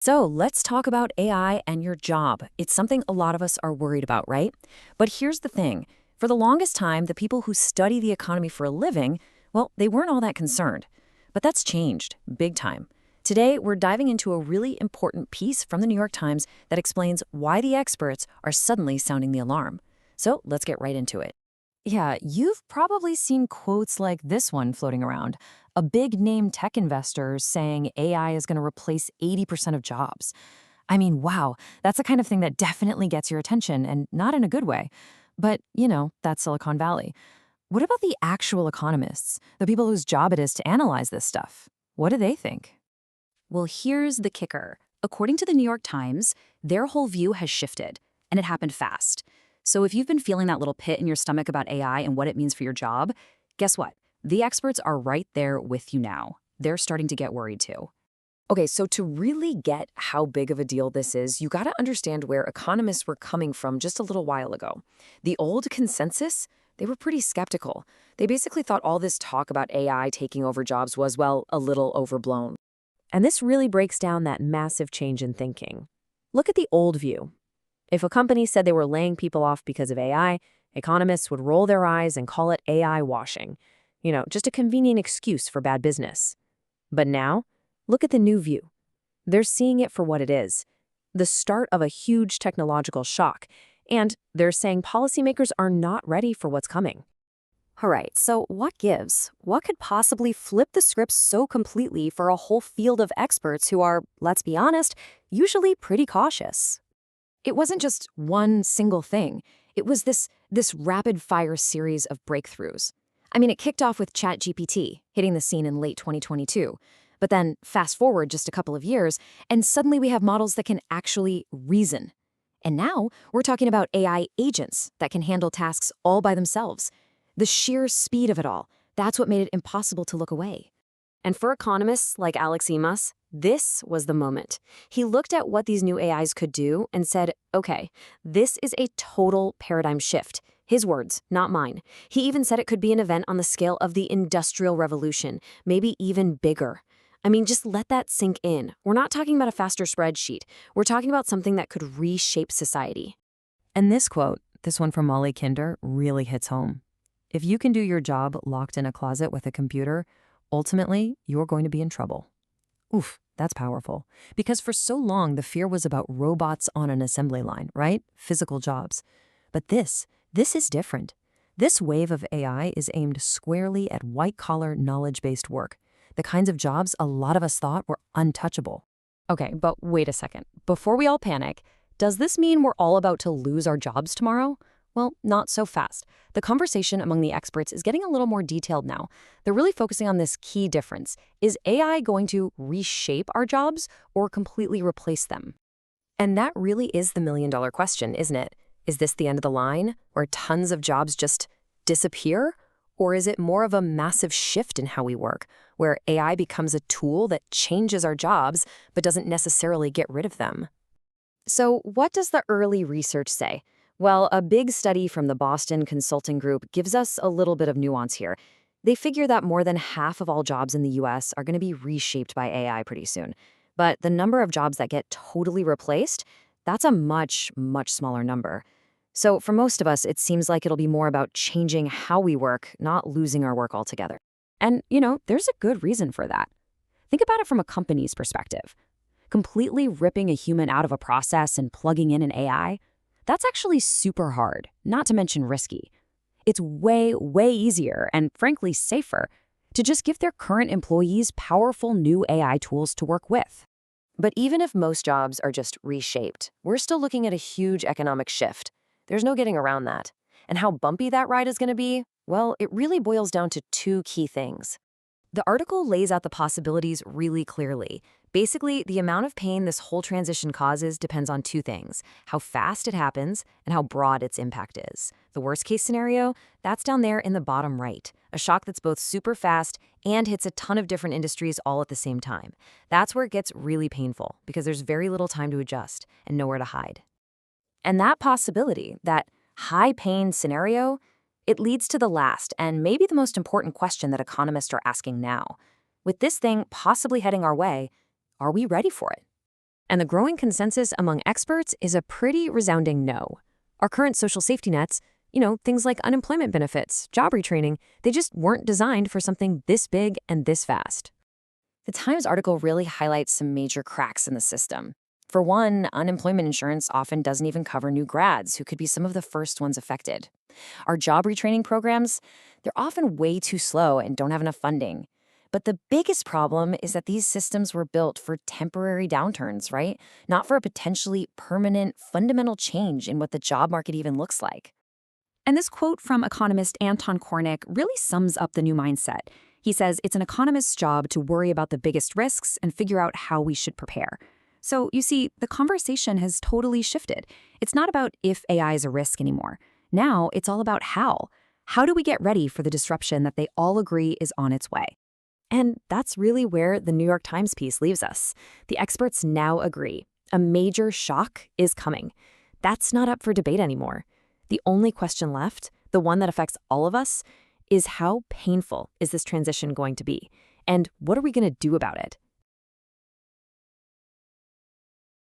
So let's talk about AI and your job. It's something a lot of us are worried about, right? But here's the thing. For the longest time, the people who study the economy for a living, well, they weren't all that concerned. But that's changed, big time. Today, we're diving into a really important piece from the New York Times that explains why the experts are suddenly sounding the alarm. So let's get right into it. Yeah, you've probably seen quotes like this one floating around. A big name tech investor saying AI is going to replace 80% of jobs. I mean, wow, that's the kind of thing that definitely gets your attention and not in a good way. But, that's Silicon Valley. What about the actual economists, the people whose job it is to analyze this stuff? What do they think? Well, here's the kicker. According to the New York Times, their whole view has shifted, and it happened fast. So if you've been feeling that little pit in your stomach about AI and what it means for your job, guess what? The experts are right there with you now. They're starting to get worried too. Okay, so to really get how big of a deal this is, you gotta understand where economists were coming from just a little while ago. The old consensus, they were pretty skeptical. They basically thought all this talk about AI taking over jobs was, well, a little overblown. And this really breaks down that massive change in thinking. Look at the old view. If a company said they were laying people off because of AI, economists would roll their eyes and call it AI washing. Just a convenient excuse for bad business. But now, look at the new view. They're seeing it for what it is, the start of a huge technological shock, and they're saying policymakers are not ready for what's coming. All right, so what gives? What could possibly flip the script so completely for a whole field of experts who are, let's be honest, usually pretty cautious? It wasn't just one single thing. It was this rapid-fire series of breakthroughs. I mean, it kicked off with ChatGPT, hitting the scene in late 2022. But then fast forward just a couple of years, and suddenly we have models that can actually reason. And now we're talking about AI agents that can handle tasks all by themselves. The sheer speed of it all, that's what made it impossible to look away. And for economists like Alex Imas, this was the moment. He looked at what these new AIs could do and said, okay, this is a total paradigm shift. His words, not mine. He even said it could be an event on the scale of the Industrial Revolution, maybe even bigger. I mean, just let that sink in. We're not talking about a faster spreadsheet. We're talking about something that could reshape society. And this quote, this one from Molly Kinder, really hits home. If you can do your job locked in a closet with a computer, ultimately, you're going to be in trouble. Oof, that's powerful. Because for so long, the fear was about robots on an assembly line, right? Physical jobs. But this is different. This wave of AI is aimed squarely at white-collar, knowledge-based work, the kinds of jobs a lot of us thought were untouchable. Okay, but wait a second. Before we all panic, does this mean we're all about to lose our jobs tomorrow? Well, not so fast. The conversation among the experts is getting a little more detailed now. They're really focusing on this key difference. Is AI going to reshape our jobs or completely replace them? And that really is the million-dollar question, isn't it? Is this the end of the line, where tons of jobs just disappear? Or is it more of a massive shift in how we work, where AI becomes a tool that changes our jobs but doesn't necessarily get rid of them? So what does the early research say? Well, a big study from the Boston Consulting Group gives us a little bit of nuance here. They figure that more than half of all jobs in the US are going to be reshaped by AI pretty soon. But the number of jobs that get totally replaced, that's a much, much smaller number. So for most of us, it seems like it'll be more about changing how we work, not losing our work altogether. And, there's a good reason for that. Think about it from a company's perspective. Completely ripping a human out of a process and plugging in an AI, that's actually super hard, not to mention risky. It's way, way easier and frankly safer to just give their current employees powerful new AI tools to work with. But even if most jobs are just reshaped, we're still looking at a huge economic shift. There's no getting around that. And how bumpy that ride is going to be, well, it really boils down to two key things. The article lays out the possibilities really clearly. Basically, the amount of pain this whole transition causes depends on two things: how fast it happens and how broad its impact is. The worst case scenario, that's down there in the bottom right, a shock that's both super fast and hits a ton of different industries all at the same time. That's where it gets really painful because there's very little time to adjust and nowhere to hide. And that possibility, that high pain scenario, it leads to the last and maybe the most important question that economists are asking now. With this thing possibly heading our way, are we ready for it? And the growing consensus among experts is a pretty resounding no. Our current social safety nets, things like unemployment benefits, job retraining, they just weren't designed for something this big and this fast. The Times article really highlights some major cracks in the system. For one, unemployment insurance often doesn't even cover new grads, who could be some of the first ones affected. Our job retraining programs, they're often way too slow and don't have enough funding. But the biggest problem is that these systems were built for temporary downturns, right? Not for a potentially permanent, fundamental change in what the job market even looks like. And this quote from economist Anton Kornick really sums up the new mindset. He says it's an economist's job to worry about the biggest risks and figure out how we should prepare. So, you see, the conversation has totally shifted. It's not about if AI is a risk anymore. Now, it's all about how. How do we get ready for the disruption that they all agree is on its way? And that's really where the New York Times piece leaves us. The experts now agree. A major shock is coming. That's not up for debate anymore. The only question left, the one that affects all of us, is how painful is this transition going to be? And what are we going to do about it?